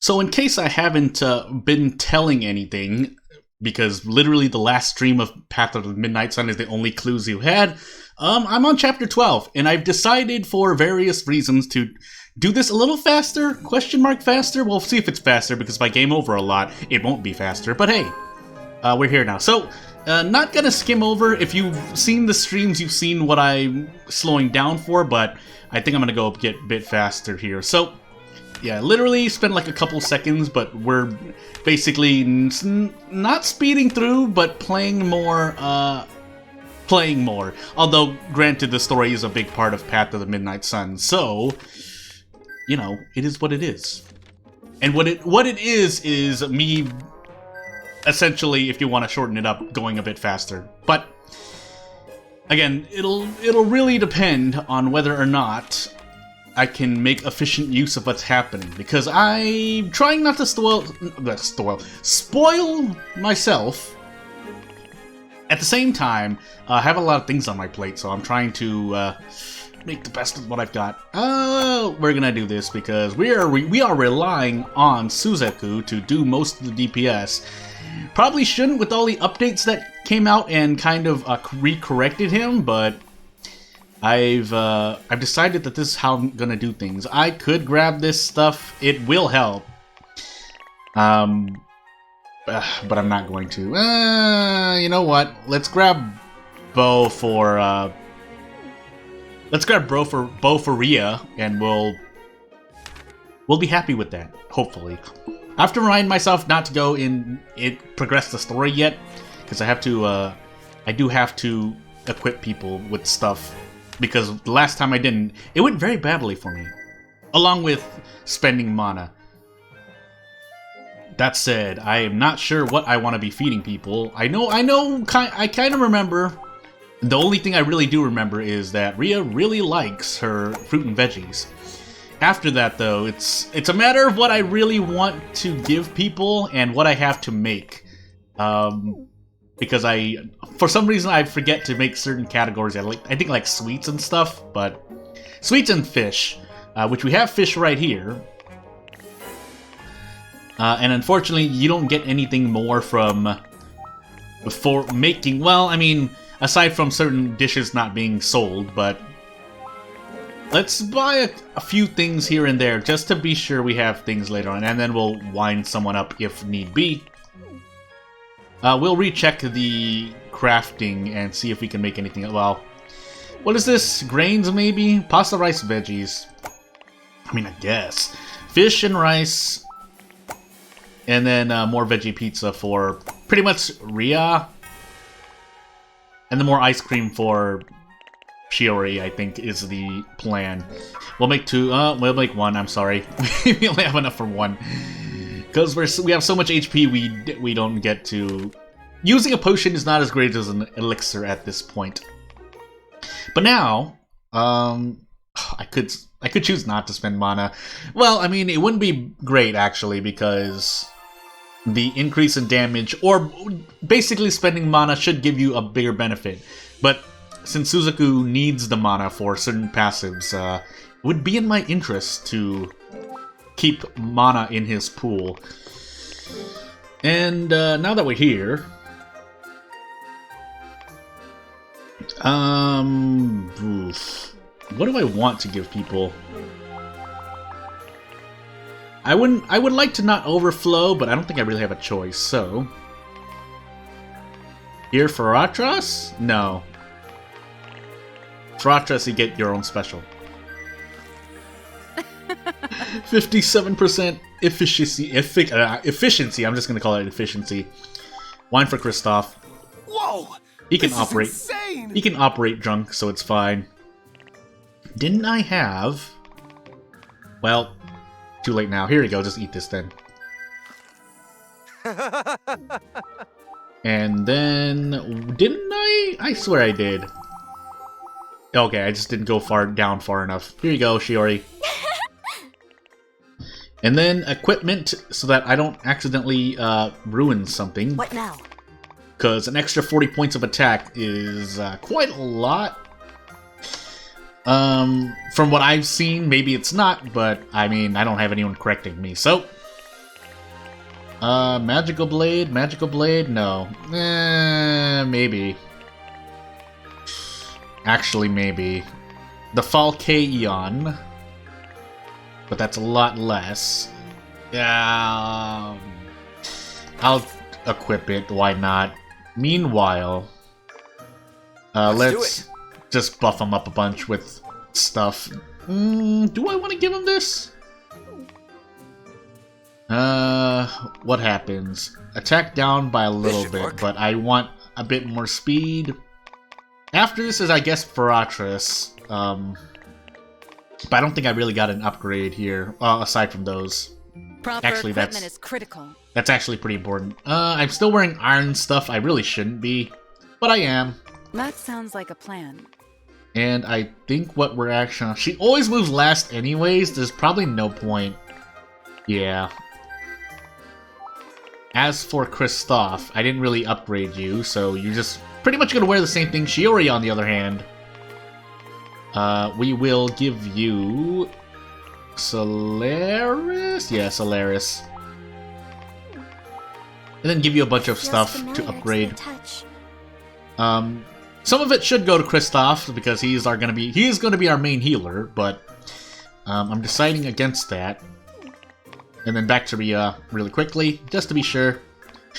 So in case I haven't been telling anything, because literally the last stream of Path of the Midnight Sun is the only clues you had, I'm on chapter 12, and I've decided for various reasons to do this a little faster? Question mark faster? We'll see if it's faster, because if I game over a lot, it won't be faster. But hey, we're here now. So, not gonna skim over. If you've seen the streams, you've seen what I'm slowing down for, but I think I'm gonna go get a bit faster here. So, yeah, literally spent like a couple seconds, but we're basically not speeding through, but playing more, Although, granted, the story is a big part of Path of the Midnight Sun, so, you know, it is what it is. And what it is me, essentially, if you want to shorten it up, going a bit faster. But, again, it'll really depend on whether or not I can make efficient use of what's happening, because I'm trying not to spoil myself. At the same time, I have a lot of things on my plate, so I'm trying to make the best of what I've got. We're gonna do this because we are relying on Suzaku to do most of the DPS. Probably shouldn't with all the updates that came out and kind of re-corrected him, but I've decided that this is how I'm gonna do things. I could grab this stuff; it will help. But I'm not going to. You know what? Let's grab Bow for Bow for Rhea, and we'll be happy with that. Hopefully, I have to remind myself not to go in progress the story yet, because I do have to equip people with stuff, because the last time I didn't, it went very badly for me, along with spending mana. That said, I am not sure what I want to be feeding people. I kind of remember. The only thing I really do remember is that Rhea really likes her fruit and veggies. After that, though, it's a matter of what I really want to give people and what I have to make. Because for some reason, I forget to make certain categories. I think like sweets and stuff, but sweets and fish, which we have fish right here. And unfortunately, you don't get anything more for making, well, I mean, aside from certain dishes not being sold, but let's buy a few things here and there just to be sure we have things later on, and then we'll wind someone up if need be. We'll recheck the crafting and see if we can make anything. Well, what is this? Grains, maybe? Pasta, rice, veggies. I mean, I guess. Fish and rice. And then more veggie pizza for pretty much Rhea. And then more ice cream for Shiori, I think, is the plan. We'll make two. We'll make one, I'm sorry. We only have enough for one. Because we have so much HP, we don't get to... Using a potion is not as great as an elixir at this point. But now, I could choose not to spend mana. Well, I mean, it wouldn't be great, actually, because the increase in damage, or basically spending mana, should give you a bigger benefit. But since Suzaku needs the mana for certain passives, it would be in my interest to keep mana in his pool. And now that we're here, what do I want to give people? I would like to not overflow, but I don't think I really have a choice, so... Here, FaRyatras? No. FaRyatras, you get your own special. 57% efficiency. Efficiency, I'm just gonna call it efficiency. Wine for Kristoff. Whoa! He can this operate. Is insane. He can operate drunk, so it's fine. Didn't I have... Well... Too late now. Here you go. Just eat this then. And then... Didn't I? I swear I did. Okay, I just didn't go far enough. Here you go, Shiori. And then equipment, so that I don't accidentally ruin something. What now? Because an extra 40 points of attack is quite a lot. From what I've seen, maybe it's not, but I mean, I don't have anyone correcting me, so Magical Blade? Magical Blade? No. Maybe. Actually, maybe. The Falcaeon. But that's a lot less. Yeah. I'll equip it, why not? Meanwhile, let's just buff him up a bunch with stuff. Do I want to give him this? What happens? Attack down by a little bit, but I want a bit more speed. After this is, I guess, FaRyatras. But I don't think I really got an upgrade here, aside from those. Proper actually, equipment is critical. That's actually pretty important. I'm still wearing iron stuff. I really shouldn't be, but I am. That sounds like a plan. And I think what we're actually... She always moves last anyways. There's probably no point. Yeah. As for Kristoff, I didn't really upgrade you, so you're just pretty much gonna wear the same thing. Shiori, on the other hand, we will give you Solaris? Yeah, Solaris. And then give you a bunch of stuff to upgrade. Some of it should go to Kristoff because he is gonna be our main healer, but I'm deciding against that. And then back to Rhea really quickly, just to be sure.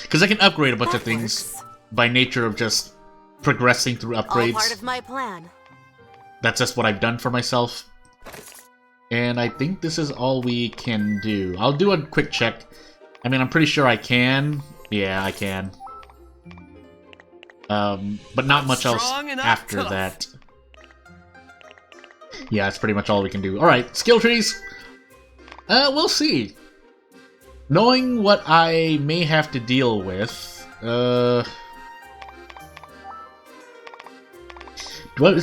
Because I can upgrade a bunch of things by nature of just progressing through upgrades. All part of my plan. That's just what I've done for myself. And I think this is all we can do. I'll do a quick check. I mean, I'm pretty sure I can. Yeah, I can. But not much else after that. Yeah, that's pretty much all we can do. Alright, skill trees. We'll see. Knowing what I may have to deal with, is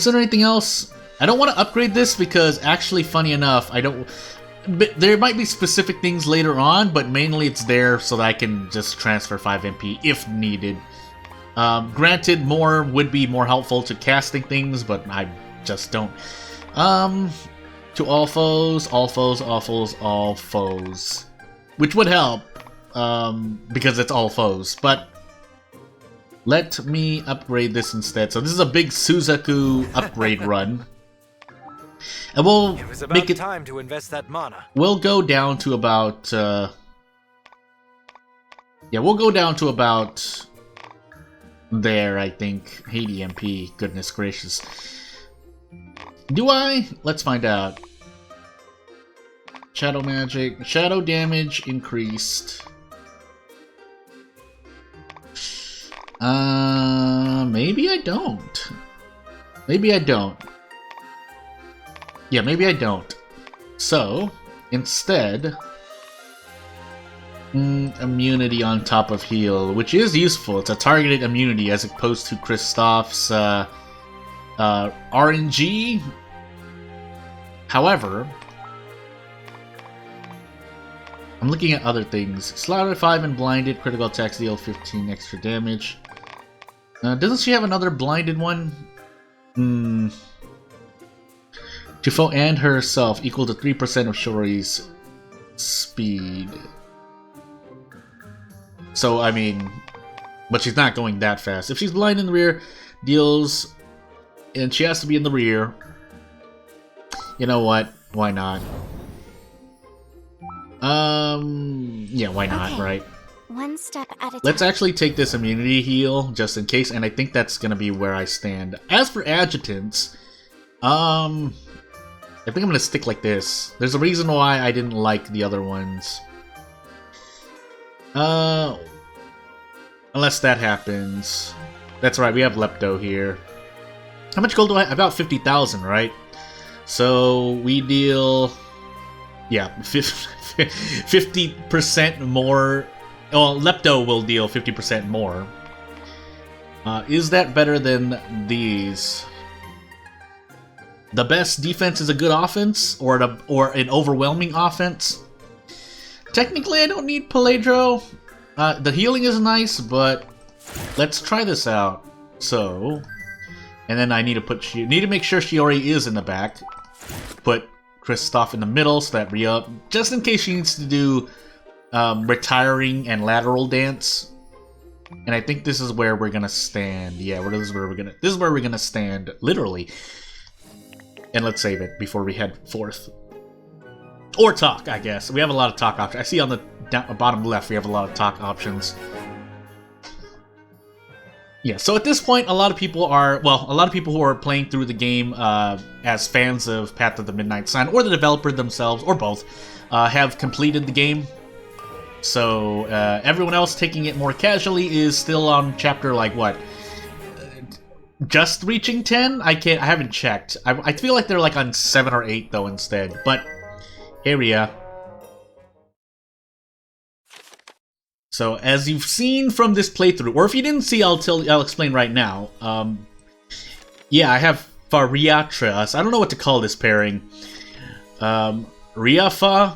there anything else? I don't want to upgrade this because, actually, funny enough, but there might be specific things later on, but mainly it's there so that I can just transfer 5 MP if needed. Granted, more would be more helpful to casting things, but I just don't. To all foes, all foes, all foes, all foes. Which would help, because it's all foes, but let me upgrade this instead. So this is a big Suzaku upgrade run. And we'll make it time to invest that mana. We'll go down to about we'll go down to about there, I think. Hades MP, goodness gracious. Do I? Let's find out. Shadow magic, shadow damage increased. Maybe I don't. Maybe I don't. Yeah, maybe I don't. So, instead, immunity on top of heal, which is useful. It's a targeted immunity as opposed to Kristoff's RNG. However, I'm looking at other things. Slaughter 5 and blinded, critical attacks deal 15 extra damage. Doesn't she have another blinded one? To foe and herself equal to 3% of Shiori's speed. So, I mean, but she's not going that fast. If she's blind in the rear, deals, and she has to be in the rear, you know what? Why not? Yeah, why not, right? One step at a time. Let's actually take this immunity heal, just in case, and I think that's gonna be where I stand. As for adjutants, I think I'm gonna stick like this. There's a reason why I didn't like the other ones. Unless that happens. That's right, we have Lepto here. How much gold do I have? About 50,000, right? So, we deal... Yeah, 50% more. Well, Lepto will deal 50% more. Is that better than these? The best defense is a good offense, or an overwhelming offense. Technically, I don't need Peladro. The healing is nice, but let's try this out. So, and then I need to make sure Shiori is in the back. Put Kristoff in the middle so that Rhea, just in case she needs to do retiring and lateral dance. And I think this is where we're gonna stand. Yeah, this is where we're gonna stand, literally. And let's save it before we head forth. Or talk, I guess. We have a lot of talk options. I see on the bottom left we have a lot of talk options. Yeah, so at this point, a lot of people who are playing through the game as fans of Path of the Midnight Sun, or the developer themselves, or both, have completed the game. So everyone else taking it more casually is still on chapter, like, what? Just reaching 10? I haven't checked. I feel like they're like on 7 or 8 though instead, but here we are. So as you've seen from this playthrough, or if you didn't see, I'll explain right now. Yeah, I have FaRyatras. I don't know what to call this pairing. FaRyatras.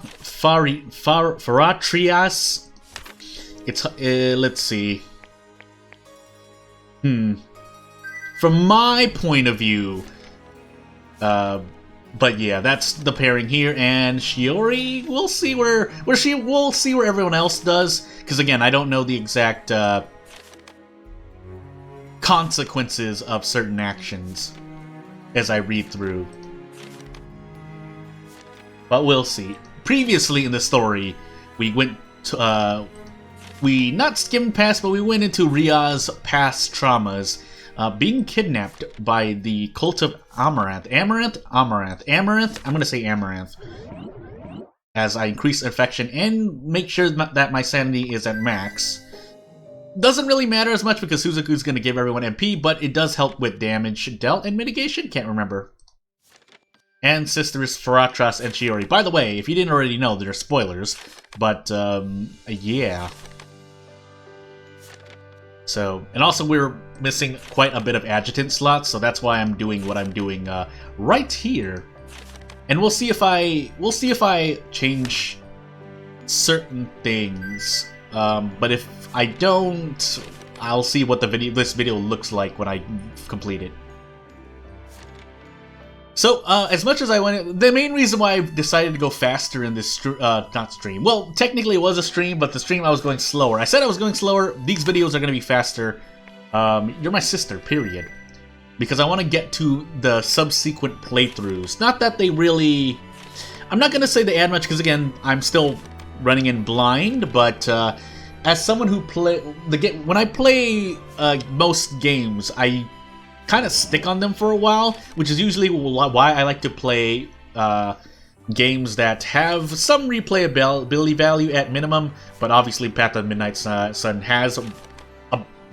It's let's see. From my point of view, but yeah, that's the pairing here, and Shiori, we'll see where everyone else does, because again, I don't know the exact consequences of certain actions as I read through. But we'll see. Previously in the story, we went to, we not skimmed past, but we went into Ria's past traumas, being kidnapped by the cult of Amaranth. Amaranth? Amaranth? I'm gonna say Amaranth. As I increase infection and make sure that my sanity is at max. Doesn't really matter as much because Suzaku's gonna give everyone MP, but it does help with damage dealt and mitigation? Can't remember. And sisters FaRyatras and Shiori. By the way, if you didn't already know, they're spoilers. But, yeah. So, and also we're missing quite a bit of adjutant slots, so that's why I'm doing what I'm doing right here. And we'll see if I change certain things. But if I don't, I'll see what this video looks like when I complete it. So, as much as I wanted, the main reason why I decided to go faster in this, not stream, well, technically it was a stream, but the stream I was going slower. I said I was going slower, these videos are going to be faster. You're my sister, period. Because I want to get to the subsequent playthroughs. Not that they really, I'm not going to say they add much, because again, I'm still running in blind, but, as someone who when I play, most games, I kind of stick on them for a while, which is usually why I like to play games that have some replayability value at minimum, but obviously Path of the Midnight Sun has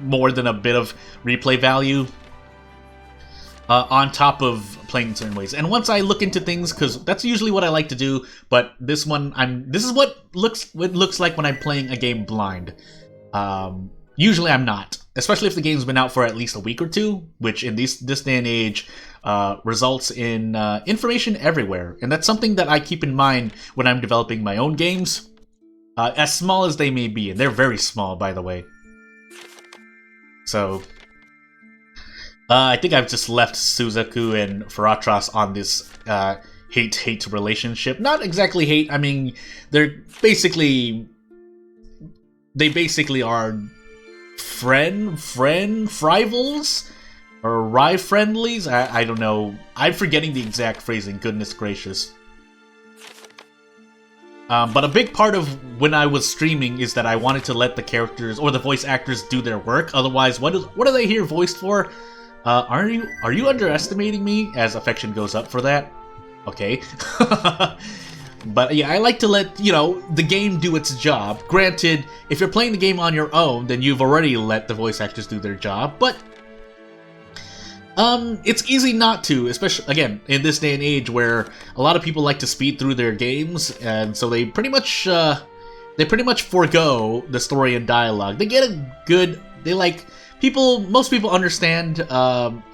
more than a bit of replay value on top of playing in certain ways. And once I look into things, because that's usually what I like to do, but this one, this is what it looks like when I'm playing a game blind. Usually I'm not. Especially if the game's been out for at least a week or two, which in this day and age results in information everywhere. And that's something that I keep in mind when I'm developing my own games, as small as they may be. And they're very small, by the way. So, I think I've just left Suzaku and FaRyatras on this hate-hate relationship. Not exactly hate, I mean, they basically are rivals? Or rye-friendlies? I don't know. I'm forgetting the exact phrasing, goodness gracious. But a big part of when I was streaming is that I wanted to let the characters, or the voice actors, do their work. Otherwise, what are they here voiced for? Are you underestimating me? As affection goes up for that? Okay. But yeah, I like to let, the game do its job. Granted, if you're playing the game on your own, then you've already let the voice actors do their job, but it's easy not to, especially, again, in this day and age where a lot of people like to speed through their games, and so they pretty much forego the story and dialogue. They get a good, most people understand,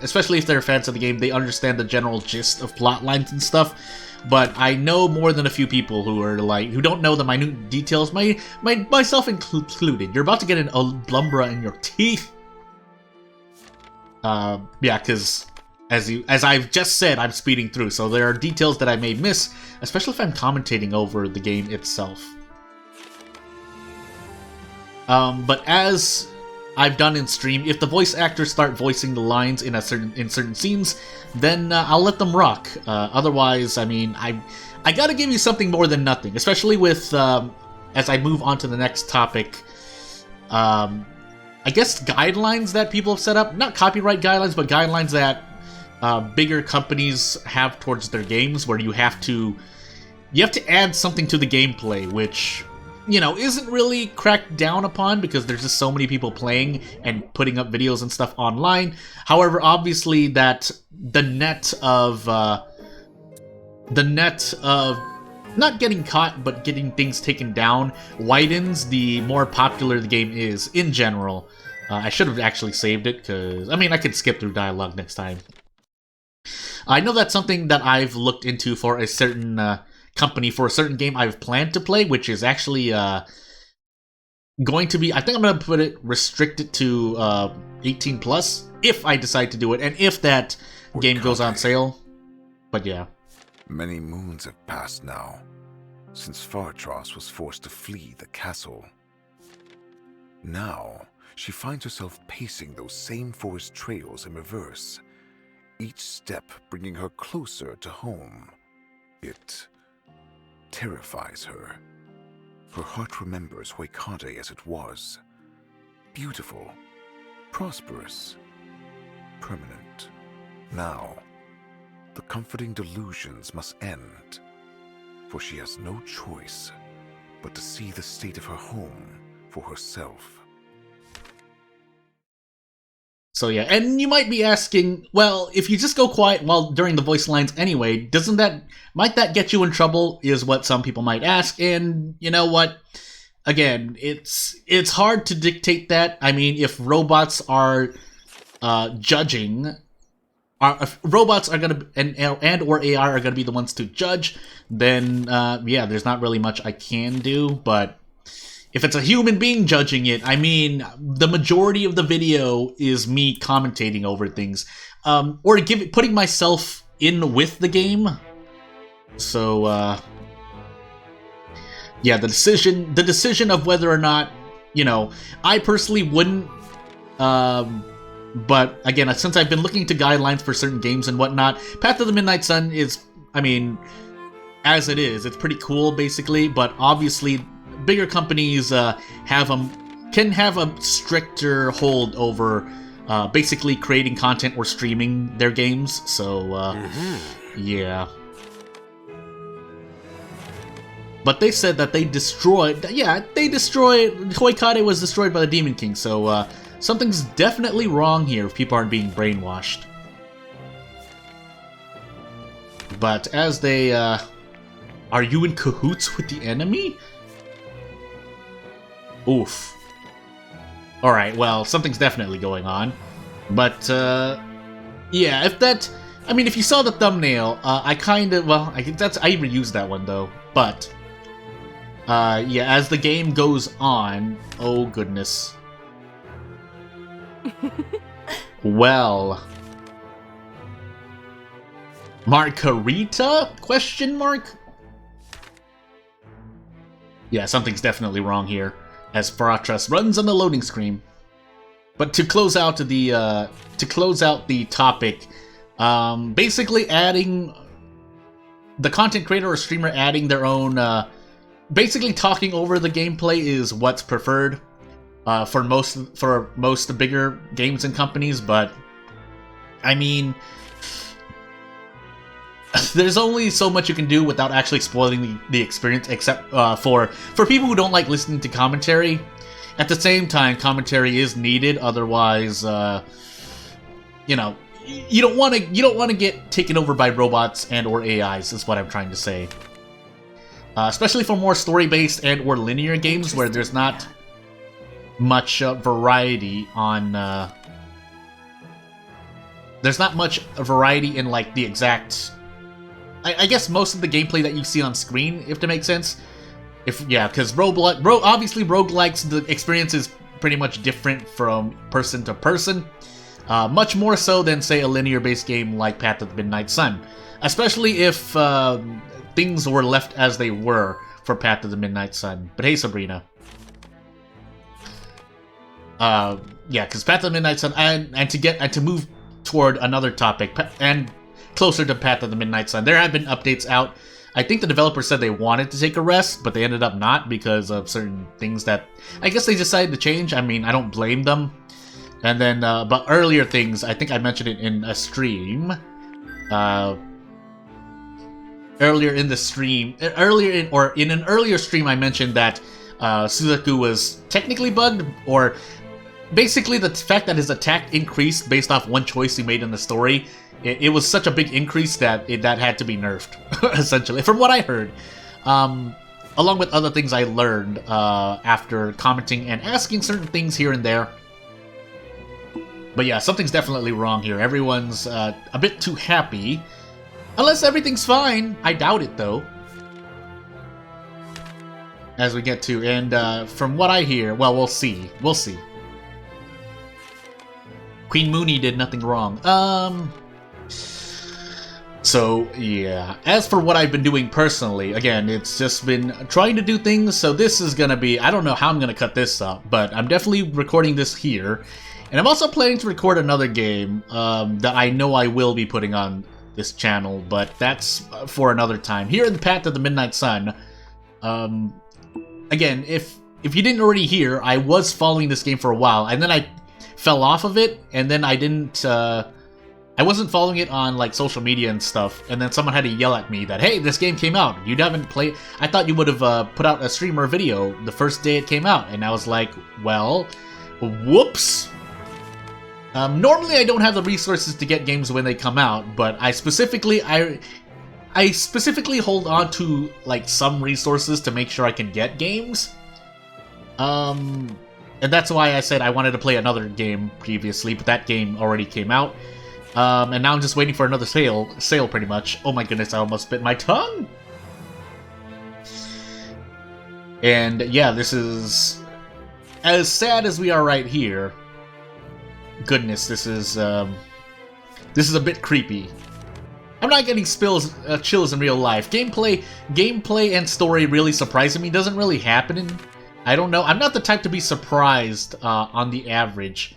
especially if they're fans of the game, they understand the general gist of plot lines and stuff. But I know more than a few people who don't know the minute details, myself included. You're about to get an Alblumbra in your teeth. Yeah, because as I've just said, I'm speeding through, so there are details that I may miss, especially if I'm commentating over the game itself. But as I've done in stream, if the voice actors start voicing the lines in certain scenes, then I'll let them rock. Otherwise, I mean, I gotta give you something more than nothing, especially with as I move on to the next topic. I guess guidelines that people have set up, not copyright guidelines, but guidelines that bigger companies have towards their games, where you have to add something to the gameplay, which, you know, isn't really cracked down upon because there's just so many people playing and putting up videos and stuff online. However, obviously that the net of not getting caught but getting things taken down widens the more popular the game is in general. I should have actually saved it because, I mean, I could skip through dialogue next time. I know that's something that I've looked into for a certain company, for a certain game I've planned to play, which is actually going to be, I think I'm going to put it restricted to 18 plus if I decide to do it, and if that game goes on sale. But yeah. Many moons have passed now, since FaRyatras was forced to flee the castle. Now, she finds herself pacing those same forest trails in reverse, each step bringing her closer to home. It terrifies her. Her heart remembers Hoikade as it was. Beautiful, prosperous, permanent. Now, the comforting delusions must end, for she has no choice but to see the state of her home for herself. So yeah, and you might be asking, well, if you just go quiet while during the voice lines anyway, might that get you in trouble, is what some people might ask. And you know what? Again, it's hard to dictate that. I mean, if robots are judging, if robots are gonna and or AI are gonna be the ones to judge, then yeah, there's not really much I can do. But if it's a human being judging it, I mean, the majority of the video is me commentating over things, or putting myself in with the game. So yeah, the decision of whether or not, you know, I personally wouldn't. But again, since I've been looking into guidelines for certain games and whatnot, Path of the Midnight Sun is, I mean, as it is, it's pretty cool basically. But obviously, bigger companies can have a stricter hold over basically creating content or streaming their games. So yeah. But they said that they destroyed. Yeah, Hoikade was destroyed by the Demon King. So something's definitely wrong here if people aren't being brainwashed. But as they are you in cahoots with the enemy? Oof. Alright, well, something's definitely going on. But, yeah, if you saw the thumbnail, I reused that one, though. But, yeah, as the game goes on, oh goodness. Well. Margarita? Question mark? Yeah, something's definitely wrong here, as FaRyatras runs on the loading screen. But to close out the topic, basically adding the content creator or streamer adding their own, basically talking over the gameplay is what's preferred for most bigger games and companies. But I mean, there's only so much you can do without actually spoiling the experience, except for people who don't like listening to commentary. At the same time, commentary is needed. Otherwise, you know, you don't want to get taken over by robots and or AIs. Is what I'm trying to say. Especially for more story-based and or linear games where there's not much variety on. There's not much variety in like the exact. I guess most of the gameplay that you see on screen, if that makes sense. Because obviously roguelikes, the experience is pretty much different from person to person. Much more so than, say, a linear-based game like Path of the Midnight Sun. Especially if things were left as they were for Path of the Midnight Sun. But hey, Sabrina. Yeah, because Path of the Midnight Sun, and to move toward another topic, and closer to Path of the Midnight Sun, there have been updates out. I think the developer said they wanted to take a rest, but they ended up not because of certain things that I guess they decided to change. I mean, I don't blame them. And then, but earlier things, I think I mentioned it in a stream. Earlier in the stream, in an earlier stream, I mentioned that Suzaku was technically bugged, or basically the fact that his attack increased based off one choice he made in the story. It was such a big increase that that had to be nerfed, essentially, from what I heard. Along with other things I learned after commenting and asking certain things here and there. But yeah, something's definitely wrong here. Everyone's a bit too happy. Unless everything's fine. I doubt it, though. As we get to, and from what I hear, well, we'll see. We'll see. Queen Mooney did nothing wrong. So, yeah. As for what I've been doing personally, again, it's just been trying to do things, so this is gonna be... I don't know how I'm gonna cut this up, but I'm definitely recording this here. And I'm also planning to record another game that I know I will be putting on this channel, but that's for another time. Here in the Path of the Midnight Sun, again, if you didn't already hear, I was following this game for a while, and then I fell off of it, and then I didn't... I wasn't following it on like social media and stuff, and then someone had to yell at me that, hey, this game came out, you haven't played... I thought you would have put out a stream or video the first day it came out, and I was like, well, whoops. Normally I don't have the resources to get games when they come out, but I specifically hold on to like some resources to make sure I can get games. And that's why I said I wanted to play another game previously, but that game already came out. And now I'm just waiting for another sale pretty much. Oh my goodness, I almost bit my tongue! And yeah, this is... as sad as we are right here, goodness, this is a bit creepy. I'm not getting chills in real life. Gameplay and story really surprising me. Doesn't really happen I don't know. I'm not the type to be surprised on the average.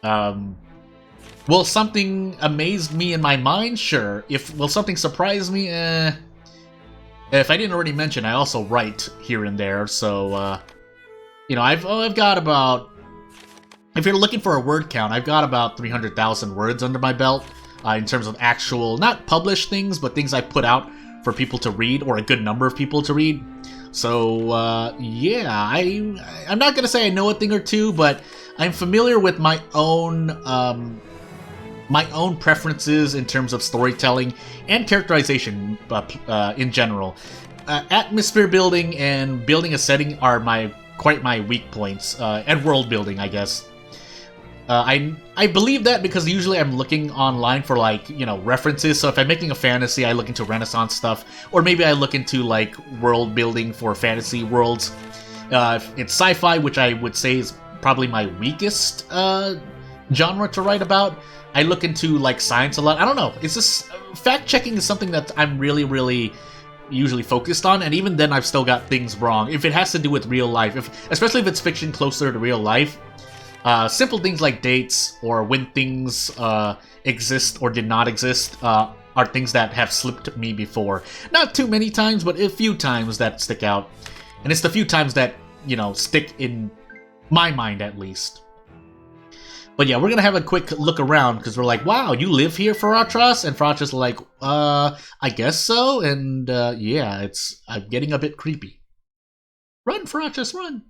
Will something amaze me in my mind? Sure. Will something surprise me? If I didn't already mention, I also write here and there, so, you know, I've got about... if you're looking for a word count, I've got about 300,000 words under my belt, in terms of actual, not published things, but things I put out for people to read, or a good number of people to read. So, yeah, I'm not gonna say I know a thing or two, but I'm familiar with my own preferences in terms of storytelling and characterization in general. Atmosphere building and building a setting are quite my weak points, and world building, I guess. I believe that because usually I'm looking online for, like, you know, references. So if I'm making a fantasy, I look into Renaissance stuff, or maybe I look into like world building for fantasy worlds. If it's sci-fi, which I would say is probably my weakest genre to write about, I look into like science a lot. I don't know. It's just fact-checking is something that I'm really usually focused on, and even then I've still got things wrong. If it has to do with real life, especially if it's fiction closer to real life, simple things like dates or when things exist or did not exist are things that have slipped me before. Not too many times, but a few times that stick out. And it's the few times that, you know, stick in my mind at least. But yeah, we're gonna have a quick look around, because we're like, wow, you live here, FaRyatras? And FaRyatras is like, I guess so, and yeah, I'm getting a bit creepy. Run, FaRyatras, run!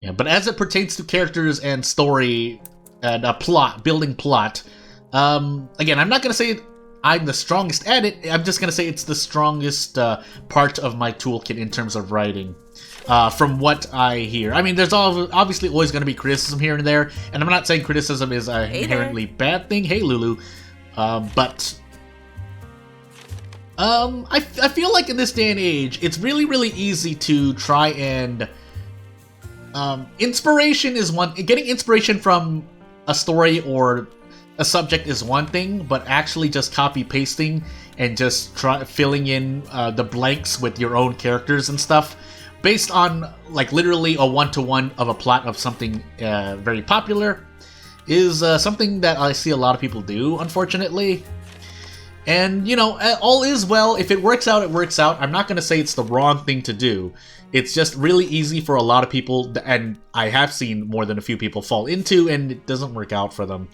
Yeah, but as it pertains to characters and story and building plot, again, I'm not gonna say I'm the strongest at it, I'm just gonna say it's the strongest part of my toolkit in terms of writing. From what I hear. I mean, there's obviously always going to be criticism here and there, and I'm not saying criticism is an inherently bad thing. Hey, Lulu. But I feel like in this day and age, it's really easy to try and... inspiration is one... Getting inspiration from a story or a subject is one thing, but actually just copy-pasting and just filling in the blanks with your own characters and stuff based on like literally a one-to-one of a plot of something very popular is something that I see a lot of people do, unfortunately. And, you know, all is well. If it works out, it works out. I'm not going to say it's the wrong thing to do. It's just really easy for a lot of people, and I have seen more than a few people fall into, and it doesn't work out for them.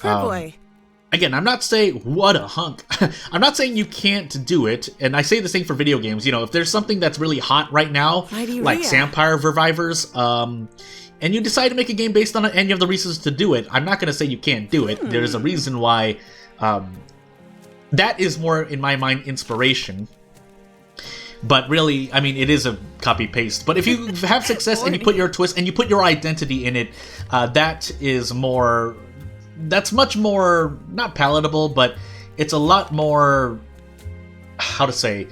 Boy. Again, I'm not saying, what a hunk. I'm not saying you can't do it, and I say the same for video games. You know, if there's something that's really hot right now, like Vampire Survivors, and you decide to make a game based on it, and you have the reasons to do it, I'm not going to say you can't do it. There's a reason why that is more, in my mind, inspiration. But really, I mean, it is a copy-paste. But if you have success and you put your twist and you put your identity in it, that is more... That's much more, not palatable, but it's a lot more, how to say,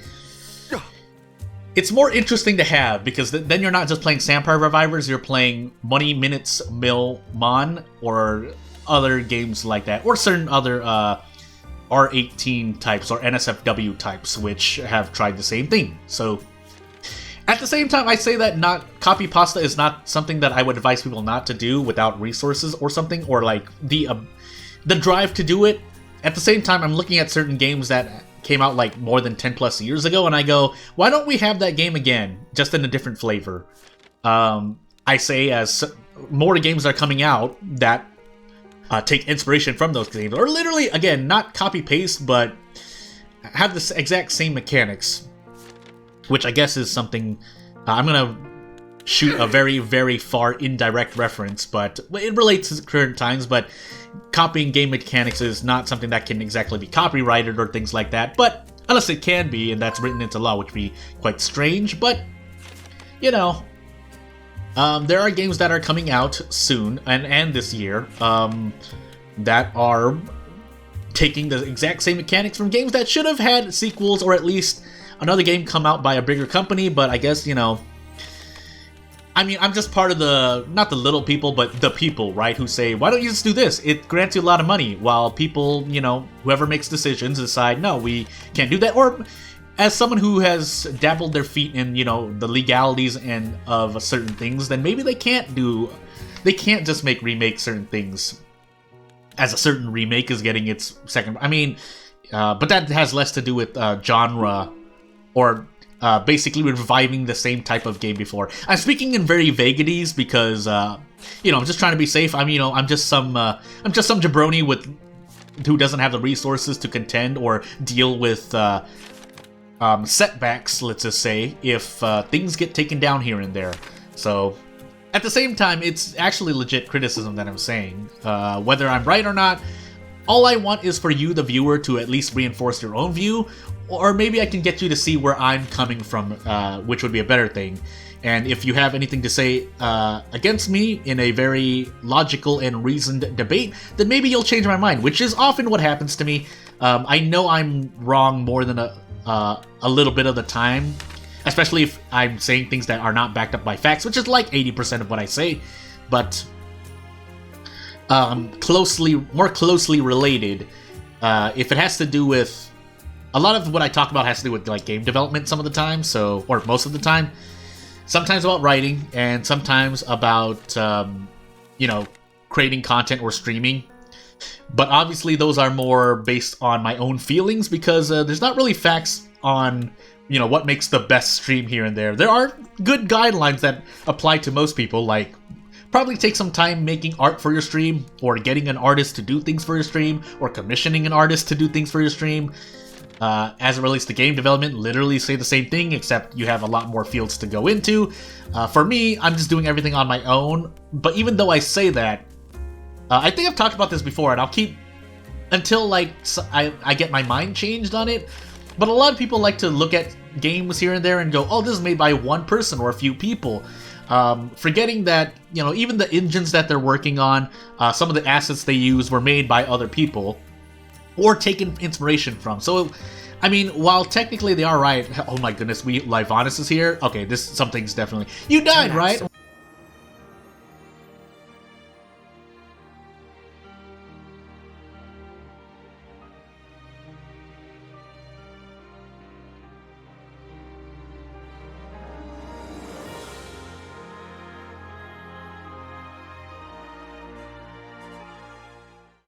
it's more interesting to have, because then you're not just playing Vampire Survivors, you're playing Money Minutes Mill Mon, or other games like that, or certain other R18 types or NSFW types, which have tried the same thing. So, at the same time, I say that copy pasta is not something that I would advise people not to do without resources or something, or like the drive to do it. At the same time, I'm looking at certain games that came out like more than 10 plus years ago, and I go, why don't we have that game again, just in a different flavor? I say as more games are coming out that take inspiration from those games, or literally, again, not copy paste, but have the exact same mechanics. Which I guess is something, I'm gonna shoot a very, very far indirect reference, but it relates to current times, but copying game mechanics is not something that can exactly be copyrighted or things like that, but unless it can be, and that's written into law, which would be quite strange, but, you know, there are games that are coming out soon, and this year, that are taking the exact same mechanics from games that should have had sequels, or at least another game come out by a bigger company, but I guess, you know, I mean, I'm just part of the, not the little people, but the people, right, who say, why don't you just do this? It grants you a lot of money, while people, you know, whoever makes decisions decide, no, we can't do that. Or, as someone who has dabbled their feet in, you know, the legalities and of certain things, then maybe they can't just make certain things, as a certain remake is getting its second, I mean, but that has less to do with genre, or basically reviving the same type of game before. I'm speaking in very vaguities because, you know, I'm just trying to be safe. I'm just some jabroni who doesn't have the resources to contend or deal with setbacks, let's just say, if things get taken down here and there. So, at the same time, it's actually legit criticism that I'm saying. Whether I'm right or not, all I want is for you, the viewer, to at least reinforce your own view, or maybe I can get you to see where I'm coming from, which would be a better thing. And if you have anything to say against me in a very logical and reasoned debate, then maybe you'll change my mind, which is often what happens to me. I know I'm wrong more than a little bit of the time, especially if I'm saying things that are not backed up by facts, which is like 80% of what I say, but more closely related, if it has to do with, a lot of what I talk about has to do with like game development some of the time, so, or most of the time, sometimes about writing, and sometimes about, you know, creating content or streaming. But obviously those are more based on my own feelings, because there's not really facts on, you know, what makes the best stream here and there. There are good guidelines that apply to most people, like probably take some time making art for your stream, or getting an artist to do things for your stream, or commissioning an artist to do things for your stream. As it relates to game development, literally say the same thing, except you have a lot more fields to go into. For me, I'm just doing everything on my own, but even though I say that, I think I've talked about this before, and I'll keep until like I get my mind changed on it. But a lot of people like to look at games here and there and go, oh, this is made by one person or a few people, forgetting that, you know, even the engines that they're working on, some of the assets they use were made by other people or taken inspiration from. So, I mean, while technically they are right, oh my goodness, Livonis is here. Okay, something's definitely, you died, right?